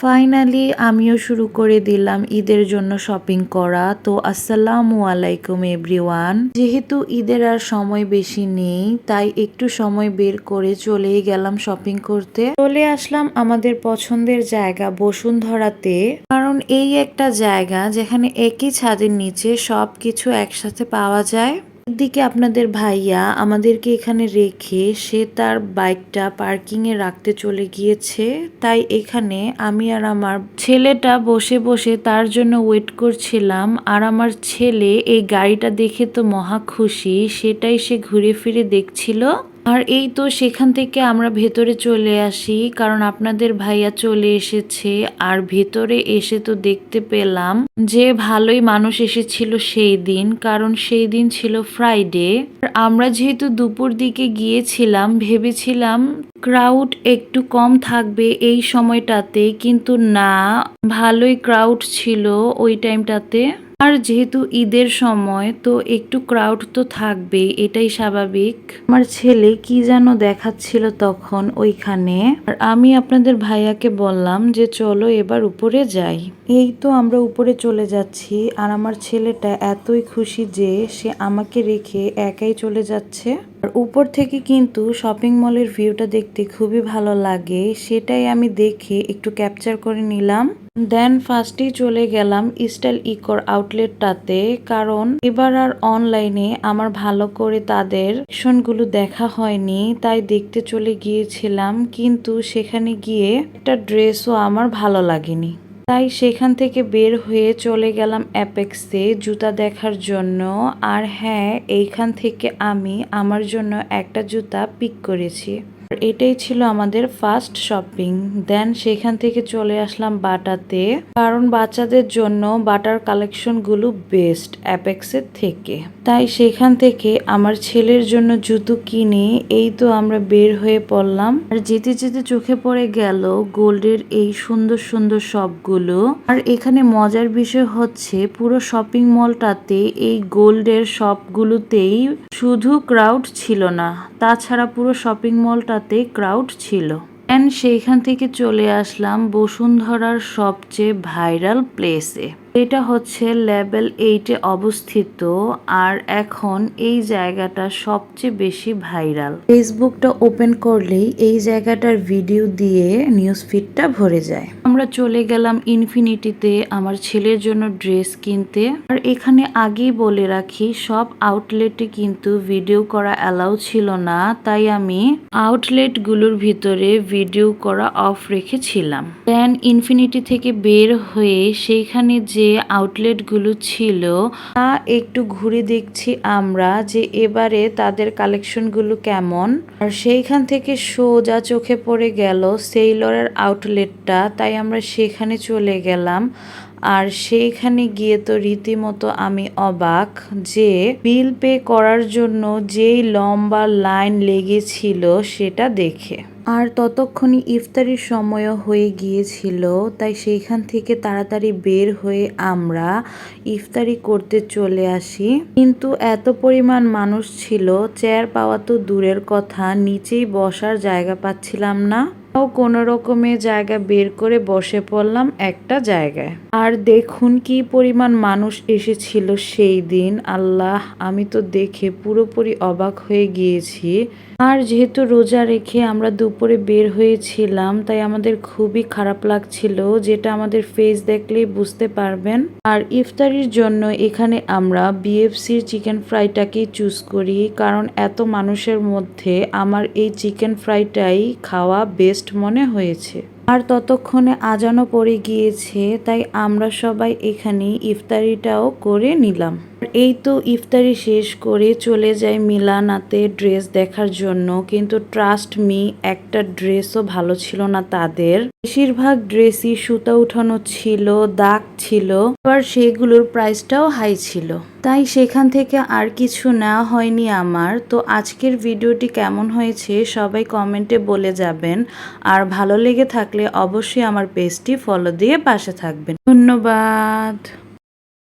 Finally আমিও শুরু করে দিলাম ঈদের জন্য শপিং করা। তো আসসালামু আলাইকুম এভরিওয়ান। যেহেতু ঈদের আর সময় বেশি নেই, তাই একটু সময় বের করে চলেই গেলাম শপিং করতে। চলে আসলাম আমাদের পছন্দের জায়গা বসুন্ধরাতে, কারণ এই একটা জায়গা যেখানে একই ছাদের নিচে সবকিছু একসাথে পাওয়া যায়। একদিকে আপনাদের ভাইয়া আমাদেরকে এখানে রেখে সে তার বাইকটা পার্কিং এ রাখতে চলে গিয়েছে, তাই এখানে আমি আর আমার ছেলেটা বসে বসে তার জন্য ওয়েট করছিলাম। আর আমার ছেলে এই গাড়িটা দেখে তো মহা খুশি, সেটাই সে ঘুরে ফিরে দেখছিল। আর এই তো সেখান থেকে আমরা ভেতরে চলে আসি, কারণ আপনাদের ভাইয়া চলে এসেছে। আর ভেতরে এসে তো দেখতে পেলাম যে ভালোই মানুষ এসেছিল সেই দিন, কারণ সেই দিন ছিল ফ্রাইডে। আমরা যেহেতু দুপুর দিকে গিয়েছিলাম, ভেবেছিলাম ক্রাউড একটু কম থাকবে এই সময়টাতে, কিন্তু না, ভালোই ক্রাউড ছিল ওই টাইমটাতে। আর যেহেতু ঈদের সময় তো একটু ক্রাউড তো থাকবেই, এটাই স্বাভাবিক। আমার ছেলে কি যেন দেখাচ্ছিল তখন ওইখানে, আর আমি আপনাদের ভাইয়াকে বললাম যে চলো এবার উপরে যাই। এই তো আমরা উপরে চলে যাচ্ছি, আর আমার ছেলেটা এতই খুশি যে সে আমাকে রেখে একাই চলে যাচ্ছে। আর উপর থেকে কিন্তু শপিং মলের ভিউটা দেখতে খুবই ভালো লাগে, সেটাই আমি দেখে একটু ক্যাপচার করে নিলাম। দেন ফার্স্টেই চলে গেলাম স্টাইল ইকোর আউটলেটটাতে, কারণ এবার আর অনলাইনে আমার ভালো করে তাদের কালেকশনগুলো দেখা হয়নি, তাই দেখতে চলে গিয়েছিলাম। কিন্তু সেখানে গিয়ে একটা ড্রেসও আমার ভালো লাগেনি, তাই সেখান থেকে বের হয়ে চলে গেলাম অ্যাপেক্সে জুতা দেখার জন্য। আর হ্যাঁ, এইখান থেকে আমি আমার জন্য একটা জুতা পিক করেছি। এটাই ছিল আমাদের ফার্স্ট শপিং। দেন সেখান থেকে চলে আসলাম বাটাতে, কারণ বাচ্চাদের জন্য বাটার কালেকশনগুলো বেস্ট অ্যাপেক্সের থেকে। তাই সেখান থেকে আমার ছেলের জন্য জুতো কিনে এই তো আমরা বের হয়ে পড়লাম। আর যেতে যেতে চোখে পড়ে গেল গোল্ডের এই সুন্দর সুন্দর শপগুলো। আর এখানে মজার বিষয় হচ্ছে পুরো শপিং মলটাতে এই গোল্ডের শপগুলোতেই শুধু ক্রাউড ছিল না, তাছাড়া পুরো শপিং মলটাতে ক্রাউড ছিল। এন্ড সেইখান থেকে চলে আসলাম বসুন্ধরার সবচেয়ে ভাইরাল প্লেসে। এটা হচ্ছে লেভেল 8-এ অবস্থিত। আর এখন এই জায়গাটা সবচেয়ে বেশি ভাইরাল। ফেসবুকটা ওপেন করলেই এই জায়গাটার ভিডিও দিয়ে নিউজ ফিডটা ভরে যায়। আমরা চলে গেলাম ইনফিনিটিতে আমার ছেলের জন্য ড্রেস কিনতে। আর এখানে আগেই বলে রাখি, সব আউটলেটে কিন্তু ভিডিও করা অ্যালাউ ছিল না, তাই আমি আউটলেটগুলোর ভিতরে ভিডিও করা অফ রেখেছিলাম। দেন ইনফিনিটি থেকে বের হয়ে সেইখানে যে আউটলেটগুলো ছিল তা একটু ঘুরে দেখছি আমরা যে এবারে তাদের কালেকশনগুলো কেমন। আর সেইখান থেকে সোজা চোখে পড়ে গেল সেইলরের আউটলেটটা, তাই আমরা সেখানে চলে গেলাম। আর সেইখানে গিয়ে তো রীতিমতো আমি অবাক যে বিল পে করার জন্য যেই লম্বা লাইন লেগেছিল সেটা দেখে। আর ততক্ষণে ইফতারির সময়ও হয়ে গিয়েছিল, তাই সেইখান থেকে তাড়াতাড়ি বের হয়ে আমরা ইফতারি করতে চলে আসি। কিন্তু এত পরিমাণ মানুষ ছিল, চেয়ার পাওয়া তো দূরের কথা, নিচেই বসার জায়গা পাচ্ছিলাম না। কোনো রকমের জায়গা বের করে বসে পড়লাম একটা জায়গায়। আর দেখুন কি পরিমাণ মানুষ এসেছিল সেই দিন, আল্লাহ, আমি তো দেখে পুরোপুরি অবাক হয়ে গিয়েছি। আর যেহেতু রোজা রেখে আমরা দুপুরে বের হয়েছিলাম, তাই আমাদের খুবই খারাপ লাগছিল, যেটা আমাদের ফেস দেখলেই বুঝতে পারবেন। আর ইফতারির জন্য এখানে আমরা বিএফসির চিকেন ফ্রাইটাকেই চুজ করি, কারণ এত মানুষের মধ্যে আমার এই চিকেন ফ্রাইটাই খাওয়া বেস্ট মনে হয়েছে। আর ততক্ষণে আজানও পড়ে গিয়েছে, তাই আমরা সবাই এখানে ইফতারিটাও করে নিলাম। এই তো ইফতারি শেষ করে চলে যাই মিলানাতে ড্রেস দেখার জন্য, কিন্তু ট্রাস্ট মি, একটা ড্রেসও ভালো ছিল না তাদের। বেশিরভাগ ড্রেসই সুতা উঠানো ছিল, দাগ ছিল, আবার সেগুলোর প্রাইসটাও হাই ছিল। তাই সেখান থেকে আর কিছু নেওয়া হয়নি আমার। তো আজকের ভিডিওটি কেমন হয়েছে সবাই কমেন্টে বলে যাবেন। আর ভালো লেগে থাকলে অবশ্যই আমার পেজটি ফলো দিয়ে পাশে থাকবেন। ধন্যবাদ।